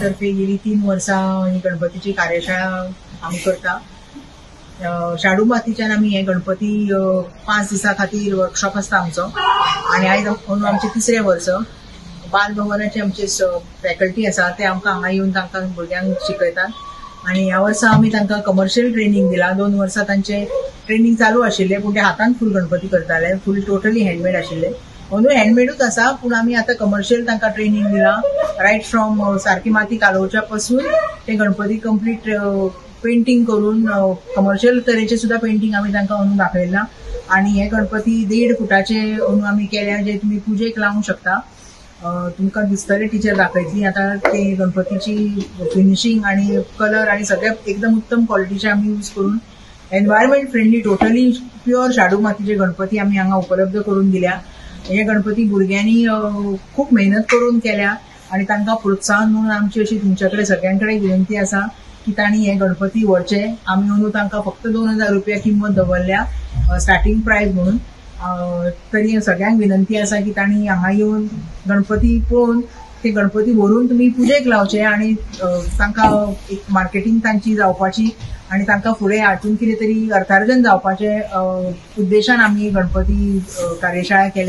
तर्फे गेली 3 वर्सां ही गणपतीची कार्यशाळा आमी करता। शाडू मातीच्यान आमी हे गणपती 5 दिसां खातीर वर्कशॉप आसता आमचो आणि आयज अंदू आमचे 3रे वर्स। बाल भवनाचे आमचे फॅकल्टी आसा ते आमकां हांगा येवन तांकां भुरग्यांक शिकयतात आणि ह्या वर्सा आमी तांकां कमर्शियल ट्रेनिंग दिला। 2 वर्सां तांचे ट्रेनिंग चालू आशिल्ले पूण ते हातान फुल गणपती करताले, फुल टोटली हँडमेड आशिल्ले। अंदू हँडमेडूच आसा पूण आमी आतां कमर्शियल तांकां ट्रेनिंग दिला। रायट फ्रॉम सारकी माती कालोवच्या पासून ते गणपती कंप्लीट पेंटिंग करून कमर्शियल तरेचे सुद्धा पेंटिंग आमी तांकां अंदू दाखयला आणि हे गणपती 1.5 फुटाचे अंदू आमी केल्या जे तुम्ही पुजेक लावंक शकता। तुमकां दिसतले टीचर दाखयतली आता ते गणपतीची फिनिशिंग आणि कलर आणि सगळे एकदम उत्तम क्वालिटीचे आमी यूज करून एनवायरमेंट फ्रेंडली टोटली प्युअर शाडू मातीचे गणपती आमी हांगा उपलब्ध करून दिल्या। हे गणपती भुरग्यांनी खूप मेहनत करून केल्या आणि तांकां प्रोत्साहन म्हणून आमची अशी तुमच्याकडे सगळ्यांकडे विनंती आसा की तांणी हे गणपती व्हरचे। आमी अंदू तांकां फक्त 2000 रुपया किंमत दवरल्या स्टार्टिंग प्राइस म्हणून। तरी सगळ्यांक विनंती आसा की तांणी हांगा येवन गणपती पळोवन ते गणपती व्हरून तुम्ही पुजेक लावचे आणि तांकां एक मार्केटिंग तांची जावपाची आणि तांकां फुडें हातून कितें तरी अर्थार्जन जावपाचे उद्देशान आमी गणपती कार्यशाळा केल्या।